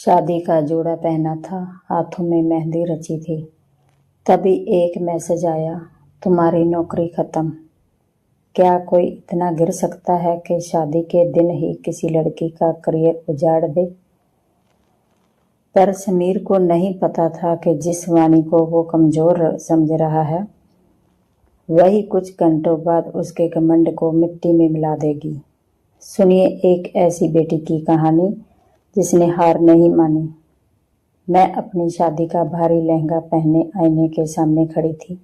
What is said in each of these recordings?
शादी का जोड़ा पहना था, हाथों में मेहंदी रची थी। तभी एक मैसेज आया, तुम्हारी नौकरी खत्म। क्या कोई इतना गिर सकता है कि शादी के दिन ही किसी लड़की का करियर उजाड़ दे? पर समीर को नहीं पता था कि जिस वाणी को वो कमजोर समझ रहा है, वही कुछ घंटों बाद उसके घमंड को मिट्टी में मिला देगी। सुनिए एक ऐसी बेटी की कहानी जिसने हार नहीं मानी। मैं अपनी शादी का भारी लहंगा पहने आईने के सामने खड़ी थी।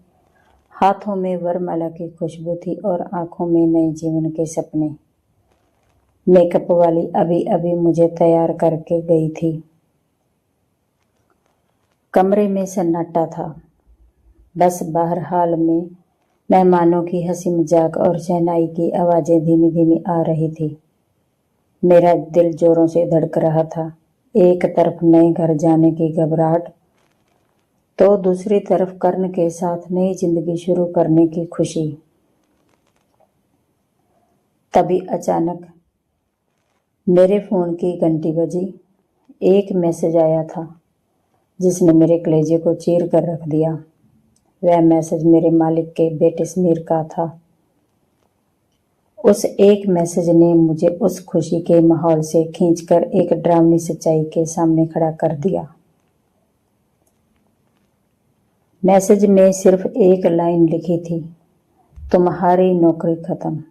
हाथों में वरमाला की खुशबू थी और आंखों में नए जीवन के सपने। मेकअप वाली अभी अभी मुझे तैयार करके गई थी। कमरे में सन्नाटा था। बस बाहर हाल में मेहमानों की हंसी मजाक और शहनाई की आवाजें धीमी धीमी आ रही थी। मेरा दिल जोरों से धड़क रहा था। एक तरफ नए घर जाने की घबराहट, तो दूसरी तरफ कर्ण के साथ नई जिंदगी शुरू करने की खुशी। तभी अचानक मेरे फोन की घंटी बजी। एक मैसेज आया था जिसने मेरे कलेजे को चीर कर रख दिया। वह मैसेज मेरे मालिक के बेटे समीर का था। उस एक मैसेज ने मुझे उस खुशी के माहौल से खींचकर एक डरावनी सच्चाई के सामने खड़ा कर दिया। मैसेज में सिर्फ एक लाइन लिखी थी, तुम्हारी नौकरी खत्म।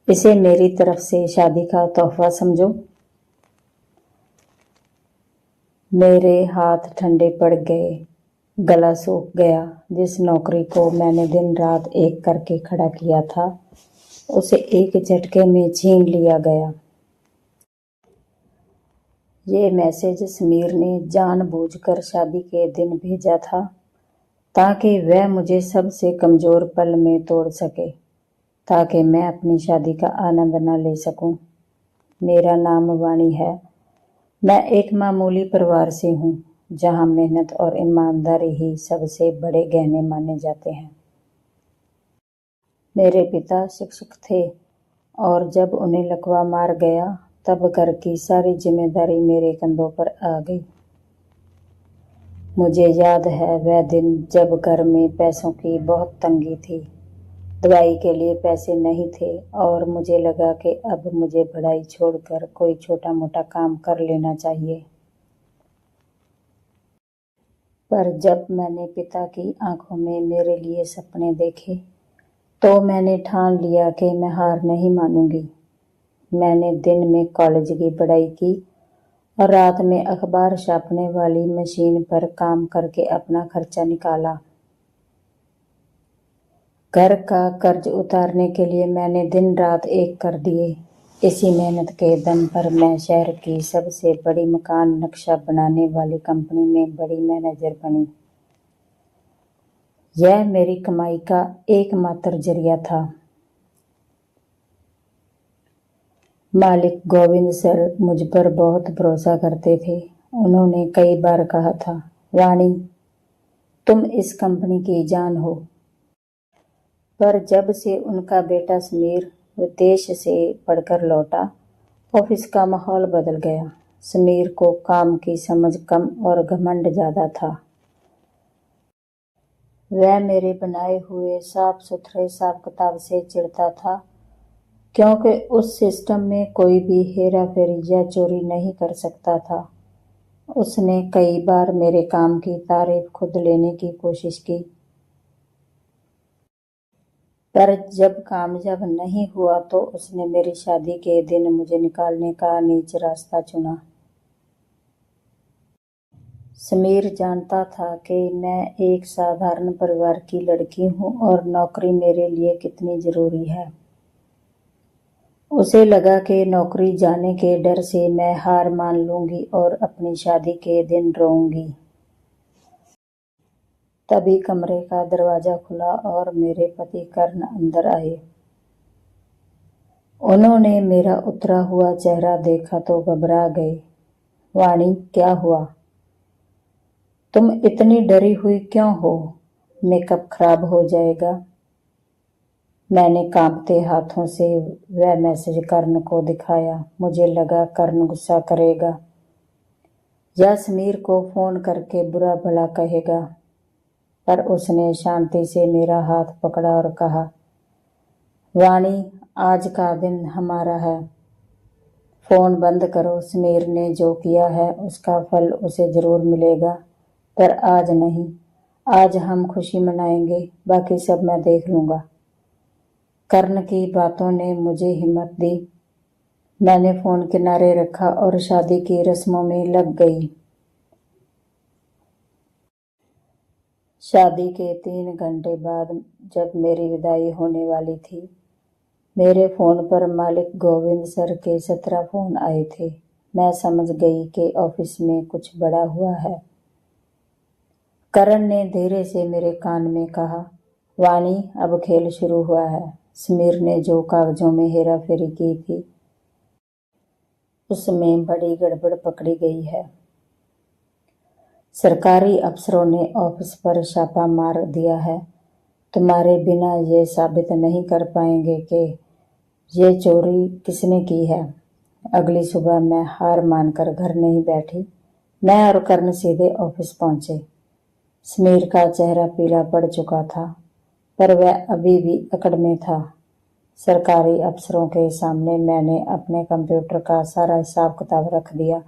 इसे मेरी तरफ से शादी का तोहफा समझो। मेरे हाथ ठंडे पड़ गए, गला सूख गया। जिस नौकरी को मैंने दिन रात एक करके खड़ा किया था, उसे एक झटके में छीन लिया गया। ये मैसेज समीर ने जानबूझकर शादी के दिन भेजा था, ताकि वह मुझे सबसे कमजोर पल में तोड़ सके, ताकि मैं अपनी शादी का आनंद न ले सकूं। मेरा नाम वाणी है। मैं एक मामूली परिवार से हूँ, जहाँ मेहनत और ईमानदारी ही सबसे बड़े गहने माने जाते हैं। मेरे पिता शिक्षक थे और जब उन्हें लकवा मार गया, तब घर की सारी जिम्मेदारी मेरे कंधों पर आ गई। मुझे याद है वह दिन जब घर में पैसों की बहुत तंगी थी। दवाई के लिए पैसे नहीं थे और मुझे लगा कि अब मुझे पढ़ाई छोड़कर कोई छोटा मोटा काम कर लेना चाहिए। पर जब मैंने पिता की आंखों में मेरे लिए सपने देखे, तो मैंने ठान लिया कि मैं हार नहीं मानूंगी। मैंने दिन में कॉलेज की पढ़ाई की और रात में अखबार छापने वाली मशीन पर काम करके अपना खर्चा निकाला। घर का कर्ज उतारने के लिए मैंने दिन रात एक कर दिए। इसी मेहनत के दम पर मैं शहर की सबसे बड़ी मकान नक्शा बनाने वाली कंपनी में बड़ी मैनेजर बनी। यह मेरी कमाई का एकमात्र जरिया था। मालिक गोविंद सर मुझ पर बहुत भरोसा करते थे। उन्होंने कई बार कहा था, वाणी, तुम इस कंपनी की जान हो। पर जब से उनका बेटा समीर विदेश से पढ़कर लौटा, ऑफिस का माहौल बदल गया। समीर को काम की समझ कम और घमंड ज्यादा था। वह मेरे बनाए हुए साफ सुथरे हिसाब किताब से चिढ़ता था, क्योंकि उस सिस्टम में कोई भी हेरा फेरी या चोरी नहीं कर सकता था। उसने कई बार मेरे काम की तारीफ खुद लेने की कोशिश की, पर जब कामयाब नहीं हुआ तो उसने मेरी शादी के दिन मुझे निकालने का नीच रास्ता चुना। समीर जानता था कि मैं एक साधारण परिवार की लड़की हूँ और नौकरी मेरे लिए कितनी जरूरी है। उसे लगा कि नौकरी जाने के डर से मैं हार मान लूंगी और अपनी शादी के दिन रोऊंगी। तभी कमरे का दरवाजा खुला और मेरे पति कर्ण अंदर आए। उन्होंने मेरा उतरा हुआ चेहरा देखा तो घबरा गए। वाणी, क्या हुआ? तुम इतनी डरी हुई क्यों हो? मेकअप खराब हो जाएगा। मैंने कांपते हाथों से वह मैसेज कर्ण को दिखाया। मुझे लगा कर्ण गुस्सा करेगा, या समीर को फोन करके बुरा भला कहेगा। पर उसने शांति से मेरा हाथ पकड़ा और कहा, वाणी, आज का दिन हमारा है, फोन बंद करो। समीर ने जो किया है उसका फल उसे जरूर मिलेगा, पर आज नहीं। आज हम खुशी मनाएंगे, बाकी सब मैं देख लूंगा। कर्ण की बातों ने मुझे हिम्मत दी। मैंने फोन किनारे रखा और शादी की रस्मों में लग गई। शादी के 3 घंटे बाद जब मेरी विदाई होने वाली थी, मेरे फोन पर मालिक गोविंद सर के 17 फोन आए थे। मैं समझ गई कि ऑफिस में कुछ बड़ा हुआ है। करण ने धीरे से मेरे कान में कहा, वाणी, अब खेल शुरू हुआ है। समीर ने जो कागजों में हेरा फेरी की थी उसमें बड़ी गड़बड़ पकड़ी गई है। सरकारी अफसरों ने ऑफिस पर छापा मार दिया है। तुम्हारे बिना ये साबित नहीं कर पाएंगे कि ये चोरी किसने की है। अगली सुबह मैं हार मानकर घर नहीं बैठी। मैं और कर्ण सीधे ऑफिस पहुंचे। समीर का चेहरा पीला पड़ चुका था, पर वह अभी भी अकड़ में था। सरकारी अफसरों के सामने मैंने अपने कंप्यूटर का सारा हिसाब किताब रख दिया,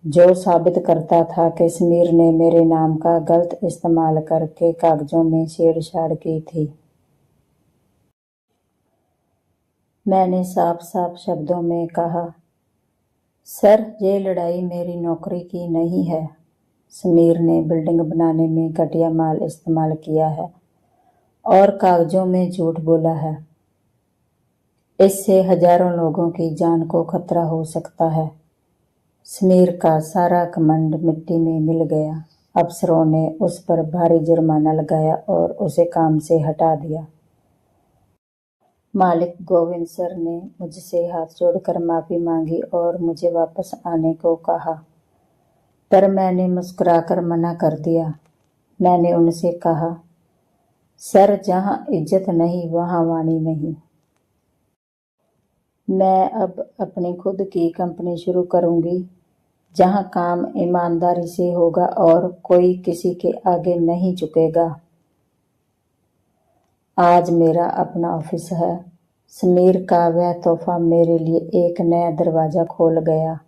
जो साबित करता था कि समीर ने मेरे नाम का गलत इस्तेमाल करके कागजों में छेड़छाड़ की थी। मैंने साफ साफ शब्दों में कहा, सर, ये लड़ाई मेरी नौकरी की नहीं है। समीर ने बिल्डिंग बनाने में घटिया माल इस्तेमाल किया है और कागजों में झूठ बोला है। इससे हजारों लोगों की जान को खतरा हो सकता है। समीर का सारा घमंड मिट्टी में मिल गया। अफसरों ने उस पर भारी जुर्माना लगाया और उसे काम से हटा दिया। मालिक गोविंद सर ने मुझसे हाथ जोड़कर माफी मांगी और मुझे वापस आने को कहा, पर मैंने मुस्कुराकर मना कर दिया। मैंने उनसे कहा, सर, जहां इज्जत नहीं वहां वाणी नहीं। मैं अब अपनी खुद की कंपनी शुरू करूंगी, जहां काम ईमानदारी से होगा और कोई किसी के आगे नहीं झुकेगा। आज मेरा अपना ऑफिस है। समीर का वह तोहफा मेरे लिए एक नया दरवाजा खोल गया।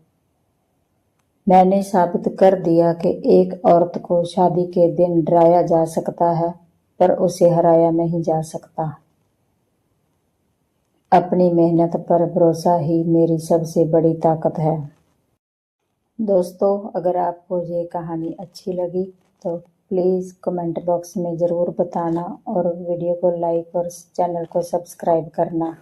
मैंने साबित कर दिया कि एक औरत को शादी के दिन डराया जा सकता है, पर उसे हराया नहीं जा सकता। अपनी मेहनत पर भरोसा ही मेरी सबसे बड़ी ताकत है। दोस्तों, अगर आपको ये कहानी अच्छी लगी तो प्लीज़ कमेंट बॉक्स में ज़रूर बताना और वीडियो को लाइक और चैनल को सब्सक्राइब करना।